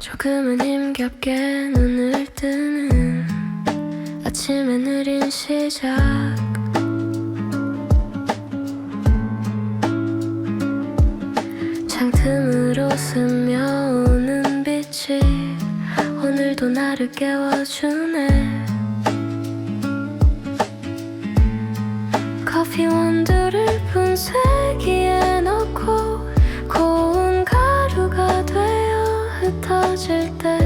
조금은 힘겹게 눈을 뜨는 아침의 느린 시작. 창틈으로 스며오는 빛이 오늘도 나를 깨워주네. 커피 원두를 분쇄기에 넣고 고운 가루가 되어 흩어질 때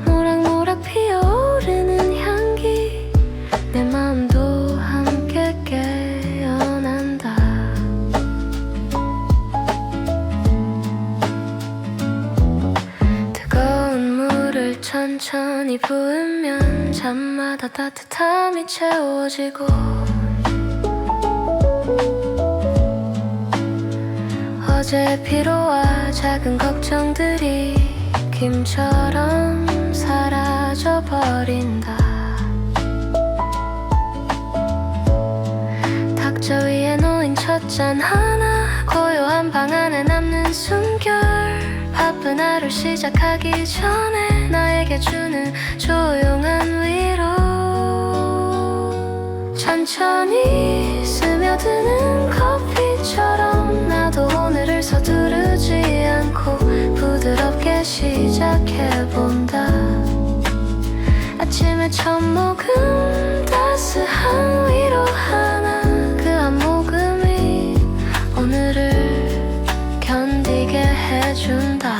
모락모락 피어오르는 향기 내 마음도 함께 깨어난다. 뜨거운 물을 천천히 부으면 잠마다 따뜻함이 채워지고 어제의 피로와 작은 걱정들이 김처럼 사라져버린다. 탁자 위에 놓인 첫 잔 하나 고요한 방 안에 남는 숨결 바쁜 하루 시작하기 전에 나에게 주는 조용한 위로 천천히 스며드는 커피처럼 나도 오늘을 서두르지 않고 부드럽게 시작해본다. 아침에 첫 모금 따스한 위로 하나 그 한 모금이 오늘을 견디게 해준다.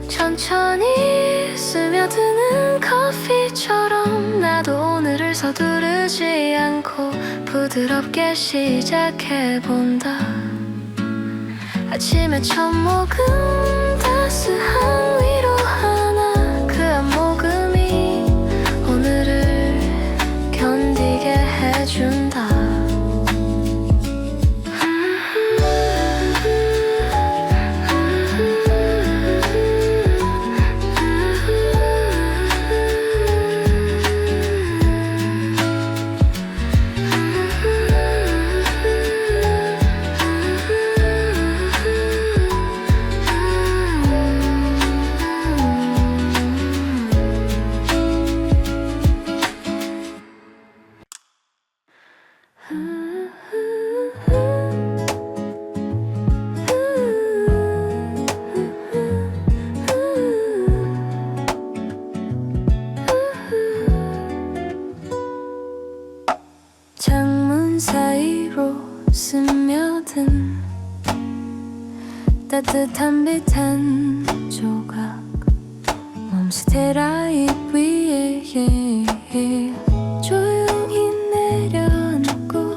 천천히 스며드는 커피처럼 나도 오늘을 서두르지 않고 부드럽게 시작해본다. 아침에 첫 모금 따스한 위로 하나 그 한 모금이 오늘을 견디게 해준다. 창문 사이로 스며든 따뜻한 빛 한 조각 멈스테라잎 위에 조용히 내려놓고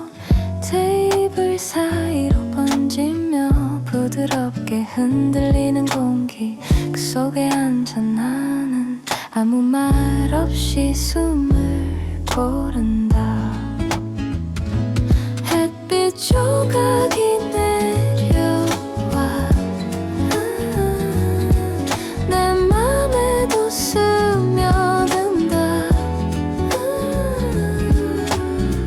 테이블 사이로 번지며 부드럽게 흔들리는 공기 그 속에 앉아 나는 아무 말 없이 숨을 고른다. 햇빛 조각이 내려와 내 맘에도 스며든다.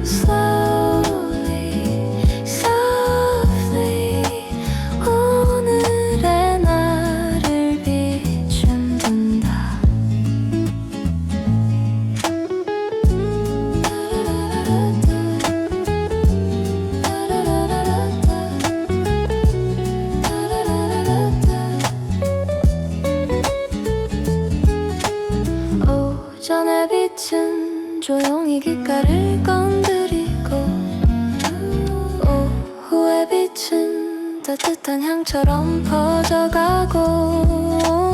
Slowly, softly 오늘의 나를 비춘다. 오전의 빛은 조용히 귓가를 건드리고 오후의 빛은 따뜻한 향처럼 퍼져가고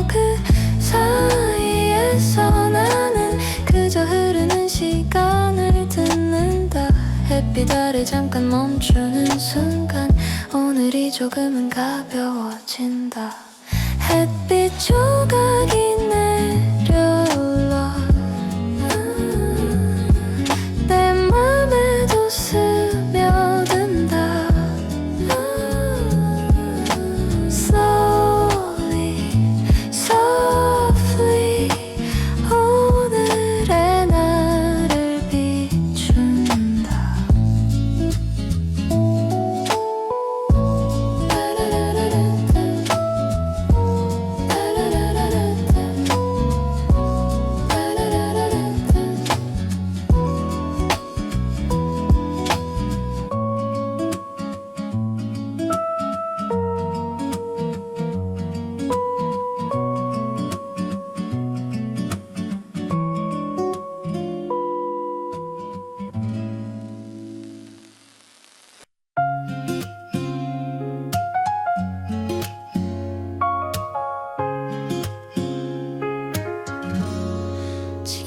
그 사이에서 나는 그저 흐르는 시간을 듣는다. 햇빛 아래 잠깐 멈추는 순간 오늘이 조금은 가벼워진다. 햇빛 조각이 내려올라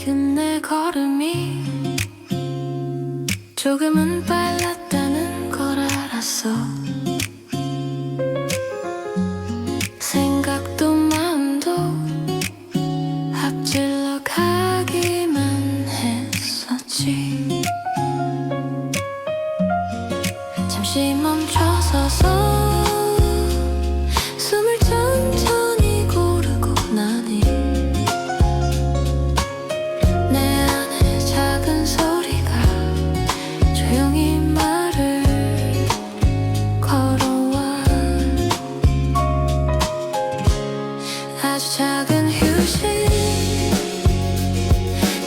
지금 내 걸음이 조금은 빨랐다는 걸 알았어. 생각도 마음도 앞질러 가기만 했었지. 잠시 멈춰서서 숨을 천천히 고르고 나니 내 안에 작은 소리가 조용히 말을 걸어와. 아주 작은 휴식,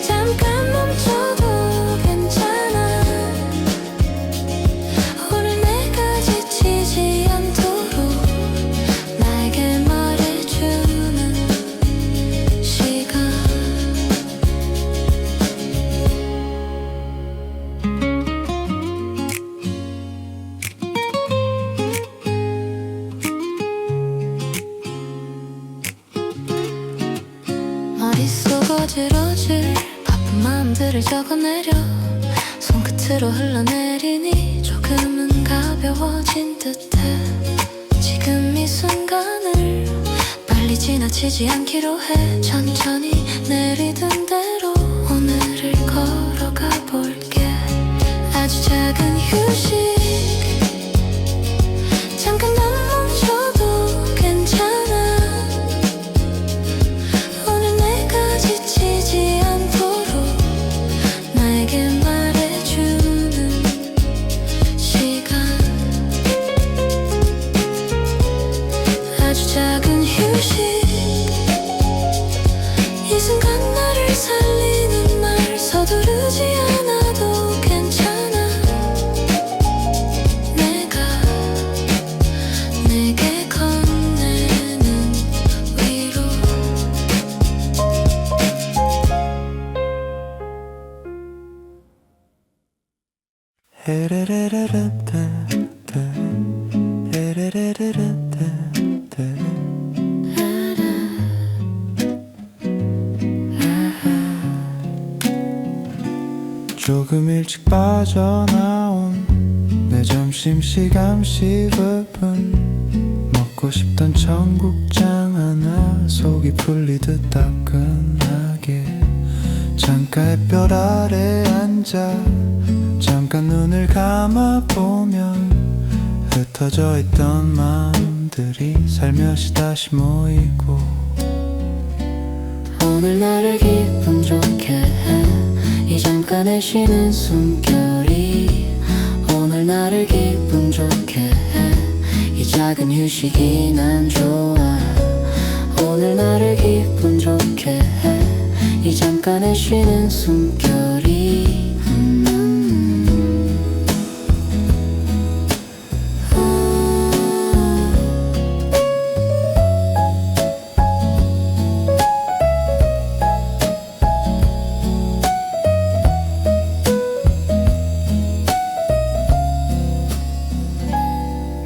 잠깐 멈춰도 괜찮아. 오늘 내가 지치지 않도록 나에게 말해주는 시간. 머릿속 어질어질 바쁜 마음들을 적어내려 손끝으로 흘러내리니 조금은 가벼워진 듯해. 지금 이 순간을 빨리 지나치지 않기로 해. 천천히 내리던 대로 오늘을 걸어가 볼게. 아주 작은 휴식, 잠깐 난 멈춰도 괜찮아. 오늘 내가 지치지 않도록 나에게 말해주는 시간. 아주 작은 휴식, 이 순간 나를 살리는 말 서두르지 않아도 괜찮아. 내가 내게 건네는 위로. 조금 일찍 빠져나온 내 점심시간 15분, 먹고 싶던 청국장 하나 속이 풀리듯 따끈하게 창가 햇볕 아래 앉아 잠깐 눈을 감아보면 흩어져 있던 마음들이 살며시 다시 모이고. 오늘 나를 기분 좋게 해 이 잠깐의 쉬는 숨결이. 오늘 나를 기분 좋게 해 이 작은 휴식이 난 좋아. 오늘 나를 기분 좋게 해 이 잠깐의 쉬는 숨결이.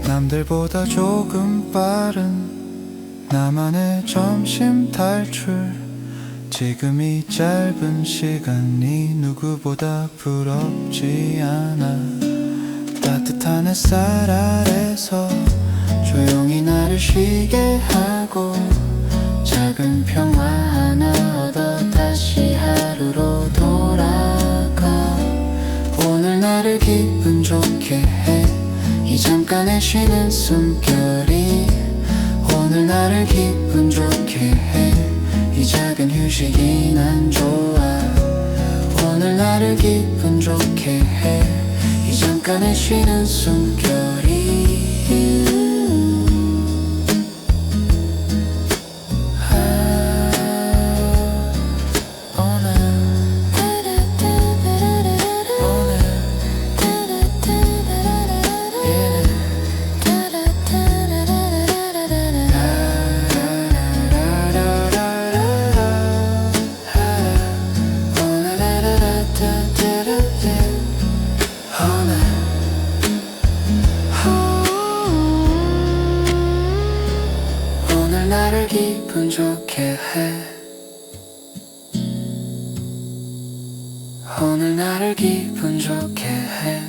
남들보다 조금 빠른 나만의 점심 탈출. 지금 이 짧은 시간이 누구보다 부럽지 않아. 따뜻한 햇살 아래서 조용히 나를 쉬게 하고 작은 평화 하나 얻어 다시 하루로 돌아가. 오늘 나를 기분 좋게 해 이 잠깐의 쉬는 숨결이. 오늘 나를 기분 좋게 해 이 작은 휴식이 난 좋아. 오늘 나를 기분 좋게 해 이 잠깐의 쉬는 숨결이. 오늘 나를 기분 좋게 해.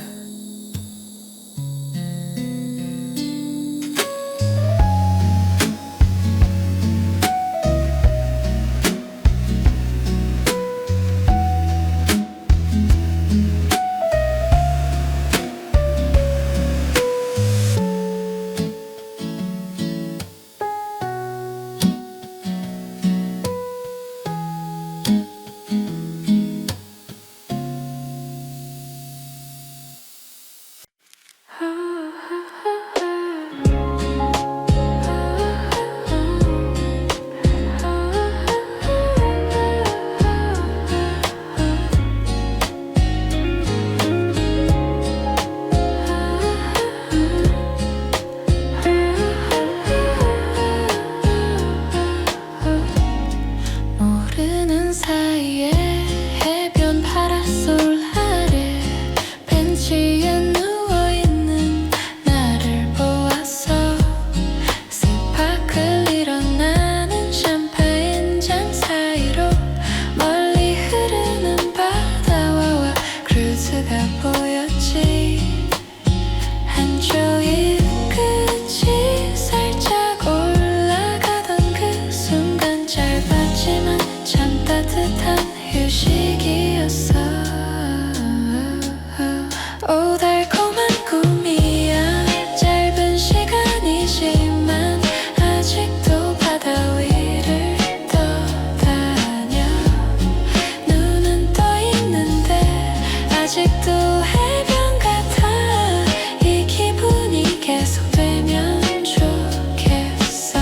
모르는 사이에 해변 파라솔 아래 벤치에 누워있는 나를 보았어. 스파클 일어나는 샴페인 잔 사이로 멀리 흐르는 바다와 크루즈가 보였지. 한쪽 입 끝이 살짝 올라가던 그 순간 짧았지만 참 따뜻한 휴식이었어. 오 달콤한 꿈이야. 짧은 시간이지만 아직도 바다 위를 떠다녀. 눈은 떠 있는데 아직도 해변 같아. 이 기분이 계속되면 좋겠어.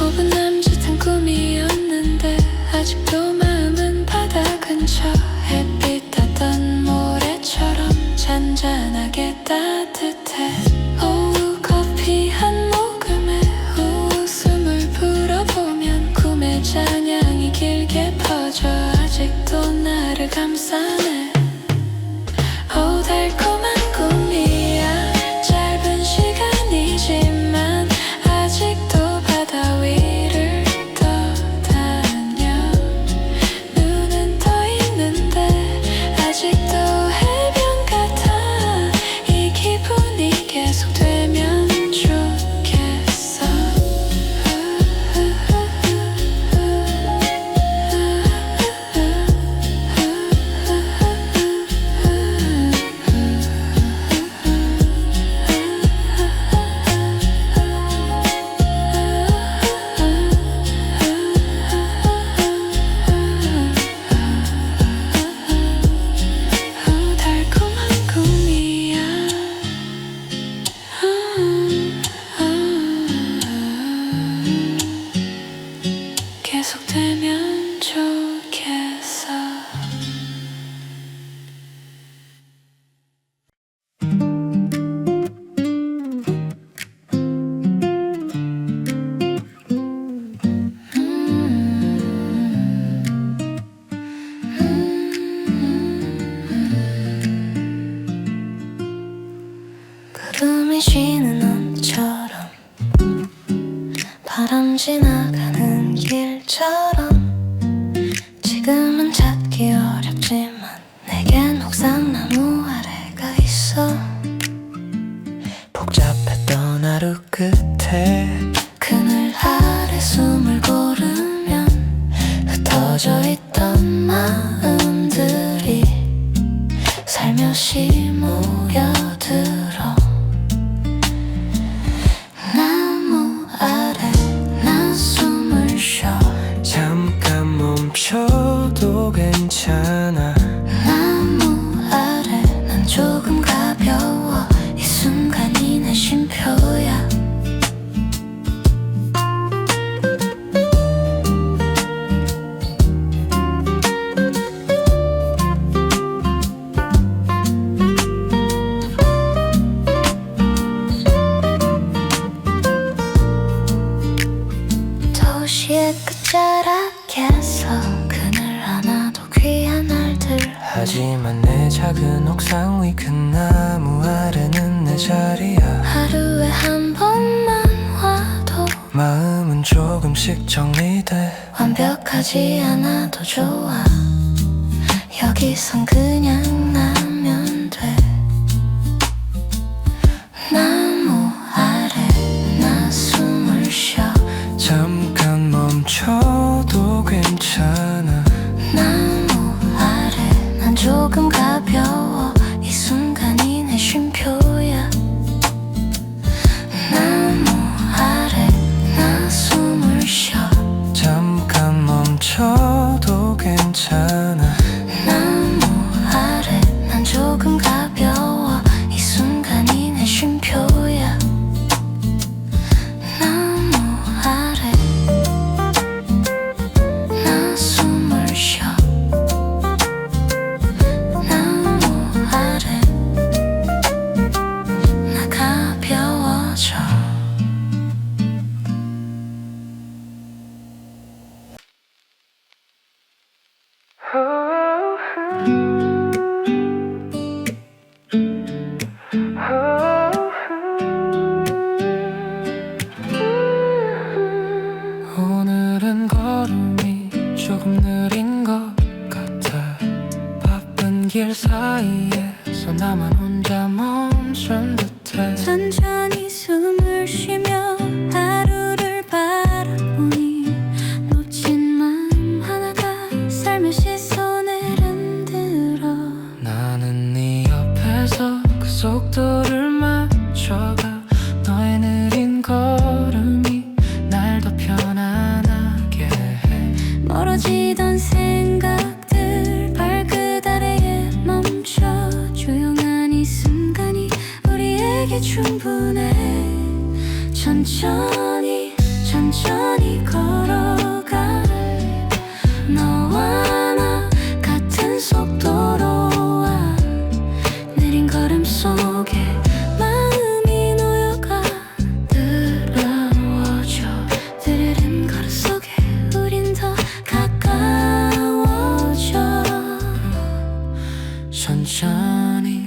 오분 남짓한 꿈이었는데 아직도 마음은 바다 근처. 햇빛 닿던 모래처럼 잔잔하게 따뜻해. 오후 커피 한 모금에 웃음을 불어보면 꿈의 잔향이 길게 퍼져 아직도 나를 감싸네. 오 달콤한 꿈이야. 짧은 시간이지만 아직도 바다 위를 떠다녀. 눈은 떠 있는데 아직도 해변 같아. 이 기분이 계속되면 좋겠어. 달콤한 꿈이야. 계속되면 좋겠어. 구름이 쉬는 언처럼 바람 지나가는 길처럼 지금은 찾기 어렵지만 내겐 옥상나무 아래가 있어. 복잡했던 하루 끝에 그늘 아래 숨을 고르면 흩어져 있던 마음들이 살며시 모여들어. 나무 아래 난 숨을 쉬어. 잠깐 멈춰도 괜찮아. 나무 아래 난 조금 가벼워. 이 순간이 내 쉼표야. 하지만 내 작은 옥상 위 큰 나무 아래는 내 자리야. 하루에 한 번만 와도 마음은 조금씩 정리돼. 완벽하지 않아도 좋아. 여기선 그냥 나면 돼. 나무 아래 나 숨을 쉬어. 잠깐 멈춰도 괜찮아. 나무 아래 난 조금 가벼워. 이 순간이 내 쉼표야. 나무 아래 나 숨을 쉬어. 잠깐 멈춰도 괜찮아. 나무 아래 난 조금 가벼워. 이 순간이 내 쉼표야. 나무 아래 나 숨을 쉬어. 나무 아래 나 가벼워져. 오늘은 걸음이 조금 느린 것 같아. 바쁜 길 사이에서 나만 혼자 멈춘 듯해. 천천히 숨을 쉬며 하루를 바라보니 놓친 마음 하나가 삶의 시선을 흔들어. 나는 네 옆에서 그 속도를 맞춰가. 너의 느린 걸음이 날 더 편안하게 해. 멀어지던 생각들 발끝 아래에 멈춰. 조용한 이 순간이 우리에게 충분해. 천천히 천천히 걸어가. 너와 나 같은 속도로 와. 느린 걸음 속에 마음이 놓여가. 뜨거워져. 느린 걸음 속에 우린 더 가까워져. 천천히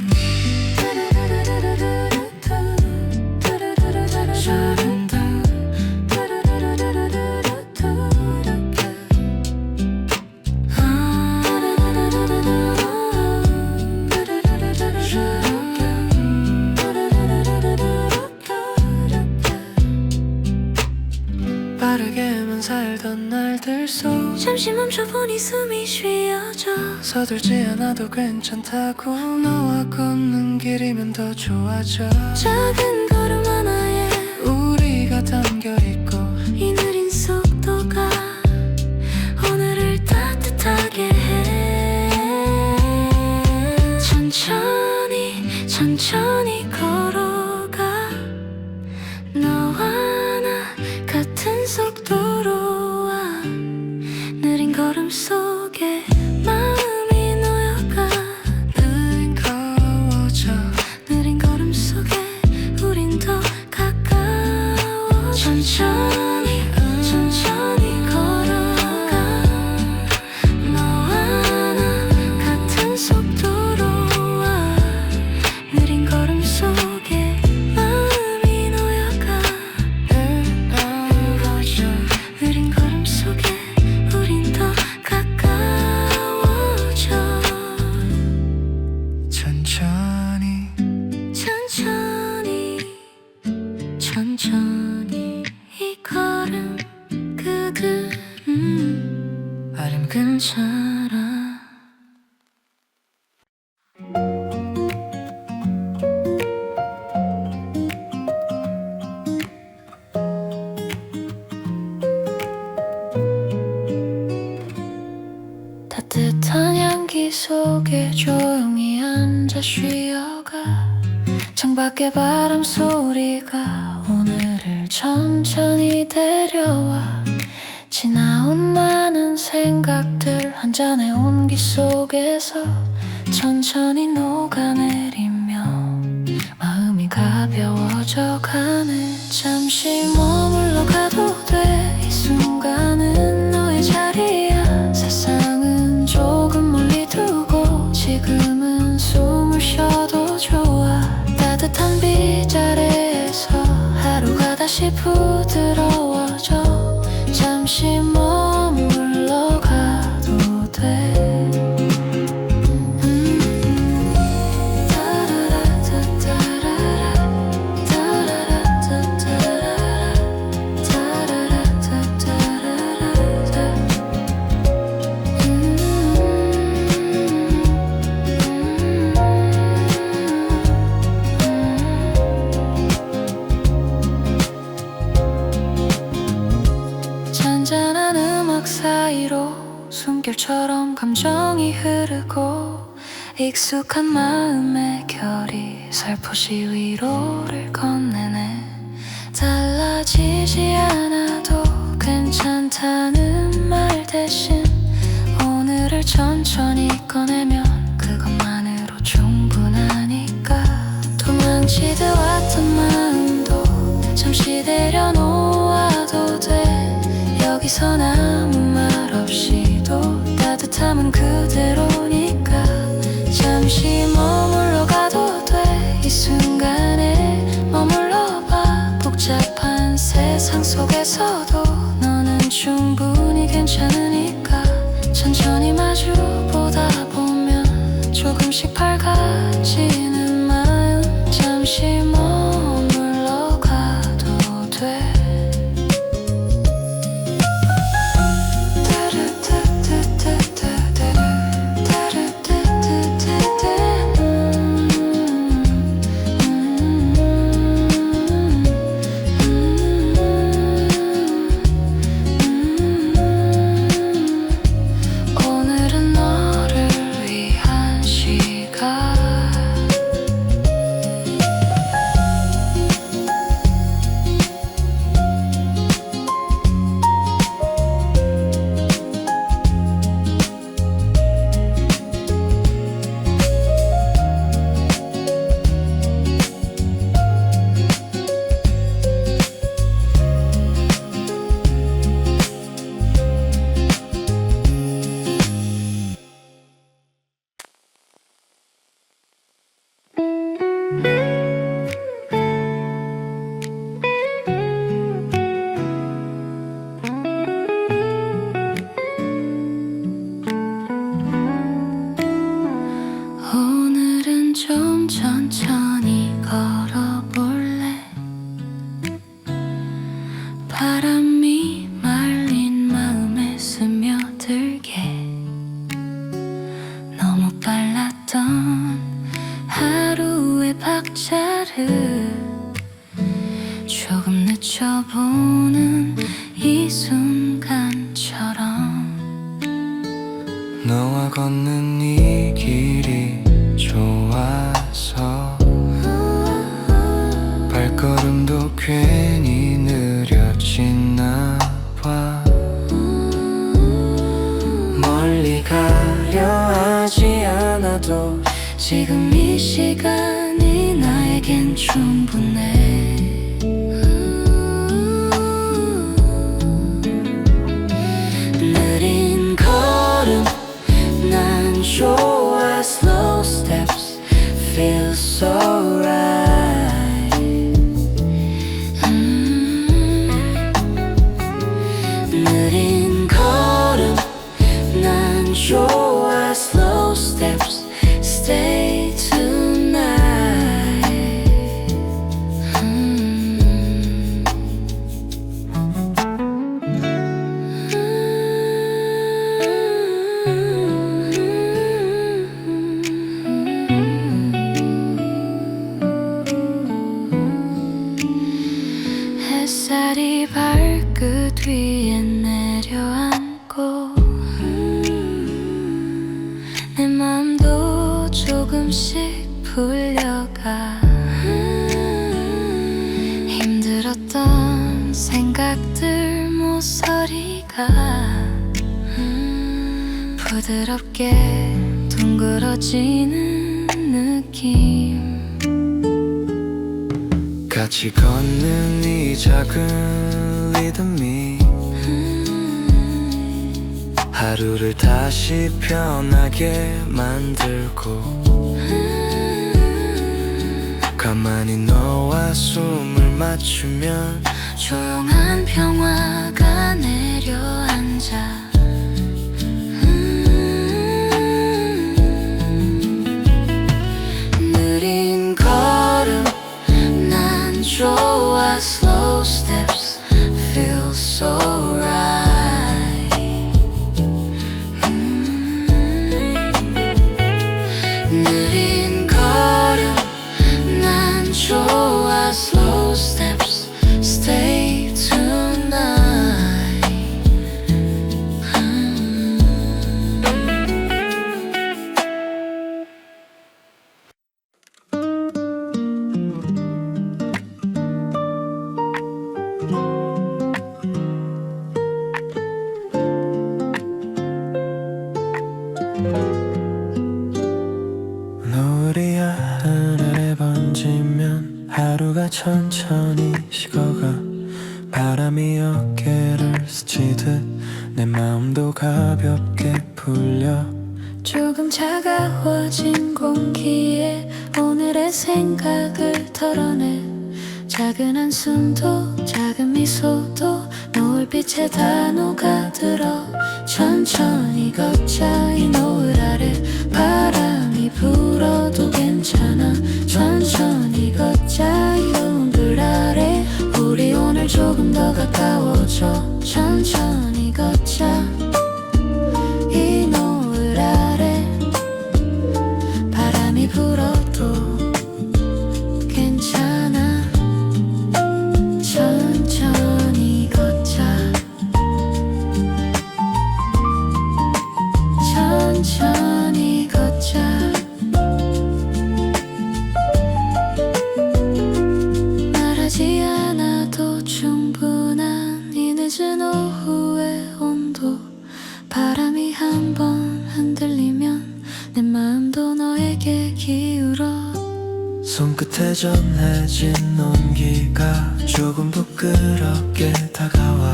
빠르게만 살던 날들 속 잠시 멈춰보니 숨이 쉬어져. 서둘지 않아도 괜찮다고. 너와 걷는 길이면 더 좋아져. 작은 걸음 하나에 우리가 담겨있고 이 느린 속도가 오늘을 따뜻하게 해. 천천히 천천히 걸어가. 너와 나 같은 속도로 와. 느린 걸음 속에 마음이 놓여가. 뜨거워져. 느린 걸음 속에 우린 더 가까워. 천천히 천천히 걸어가. 너와 나 같은 속도로 와. 느린 걸음 속에 마음이 놓여가. 뜨거워져. 느린 걸음 속에 우린 더 가까워져. 천천히 천천히 천천히 이 걸음 그 아름 괜찮아. 따뜻한 향기 속에 조용히 앉아 쉬어가. 창밖의 바람 소리가 오늘을 천천히 데려와. 지나온 많은 생각들 한 잔의 온기 속에서 천천히 녹아내리며 마음이 가벼워져 가네. 잠시 머물러 가도 돼. 이 순간은 너의 자리야. 세상은 조금 멀리 두고 익숙한 마음의 결이 살포시 위로를 건네네. 달라지지 않아도 괜찮다는 말 대신 오늘을 천천히 꺼내면 그것만으로 충분하니까. 도망치듯 왔던 마음도 잠시 내려놓아도 돼. 여기선 아무 말 없이도 따뜻함은 그대로니까. 잠시 머물러 가도 돼. 이 순간에 머물러 봐. 복잡한 세상 속에서도 너는 충분히 괜찮으니까. 천천히 마주 보다 보면 조금씩 밝아지는 마음. 잠시 머물러 가도 돼. 오늘은 너를 위한 시간. 오늘은 좀 천천히 걸어볼래. 바람이 말린 마음에 스며들게. 너무 빨랐던 하루의 박자를 조금 늦춰보는 이 순간처럼. 너와 걷는 이 길이 좋아서 발걸음도 괜히 느려지나 봐. 멀리 가려 하지 않아도 지금 이 시간이 나에겐 충분해. 느린 걸음 난 좋아. Slow steps feel so right. 느린 걸음 난 좋아. Slow steps stay tonight. 햇살이 발끝 위에 내려앉고 내 맘도 조금씩 풀려가. 힘들었던 생각들 모서리가 부드럽게 둥그러지는 느낌. 같이 걷는 이 작은 리듬이 하루를 다시 편하게 만들고. 가만히 너와 숨을 맞추면 조용한 평화가 내려앉아. 느린 걸음 난 좋아. Slow steps feel so right. 느린 걸음 난 좋아. Slow steps stay tonight. 하루가 천천히 식어가 바람이 어깨를 스치듯 내 마음도 가볍게 풀려 조금 차가워진 공기에 오늘의 생각을 털어내 작은 한숨도 작은 미소도 노을빛에 다 녹아들어 천천히 걷자 이 노을 아래 바람이 불어도 괜찮아 천천히 걷자 이 노을 아래 우리 오늘 조금 더 가까워져 천천히 걷자 이 노을 아래 바람이 불어도 괜찮아 천천히 걷자 천천히 걷자 말하지 않아도 충분한 이 늦은 오후의 온도 바람이 한번 흔들리면 내 마음도 너에게 기울어 손끝에 전해진 온기가 조금 부끄럽게 다가와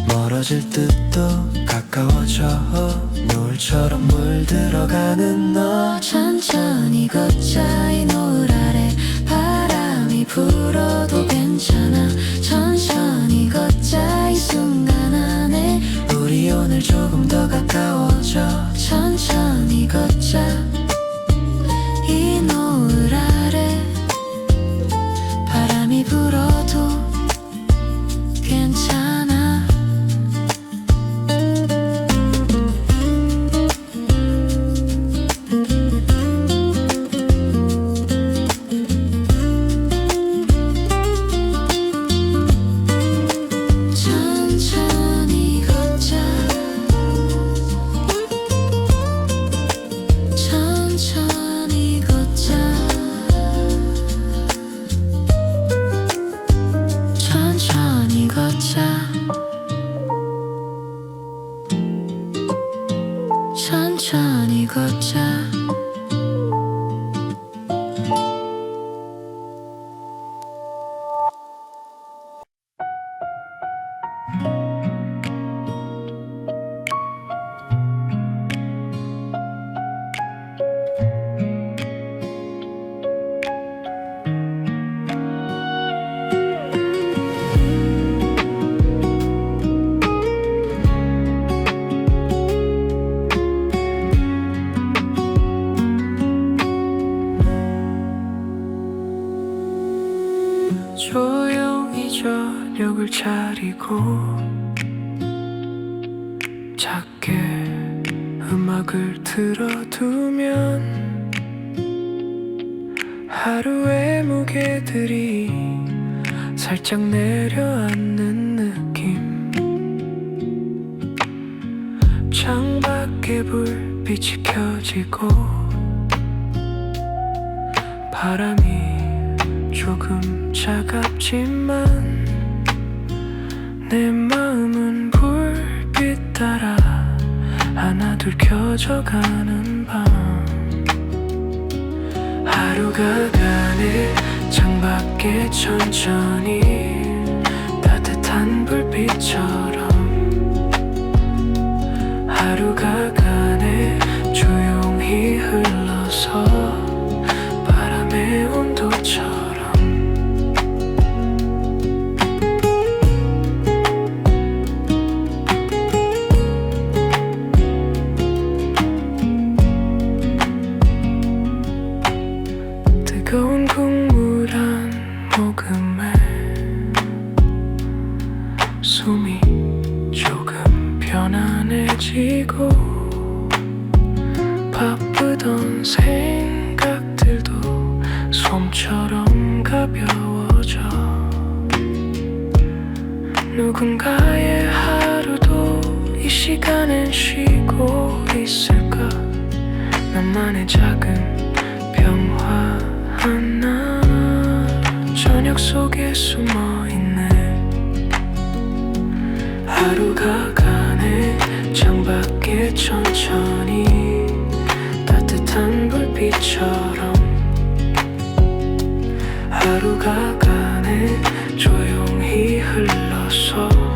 멀어질 듯도 가까워져 노을처럼 물들어가는 너 천천히 걷자 이 노을 아래 바람이 불어도 괜찮아 천천히 걷자 이 순간 안에 우리 오늘 조금 더 가까워져 천천히 걷자 이 노을 아래 바람이 불어도 괜찮아 천천히 걷자 천천히 걷자 천천히 걷자 천천히 걷자 조용히 저녁을 차리고 작게 음악을 틀어두면 하루의 무게들이 살짝 내려앉는 느낌 창밖에 불빛이 켜지고 바람이 조금 차갑지만 내 마음은 불빛 따라 하나둘 켜져가는 밤 하루가 가네 창밖에 천천히 따뜻한 불빛처럼 하루가 가네 조용히 흘러서 바람의 온도처럼 뜨거운 국물 한 모금에 숨이 조금 편안해지고 바쁘던 생각들도 솜처럼 가벼워져 누군가의 하루도 이 시간엔 쉬고 있을까 나만의 작은 평화 하나 저녁 속에 숨어있네 하루가 가네 창밖에 천천히 따뜻한 불빛처럼 하루가 가네 조용히 흘러서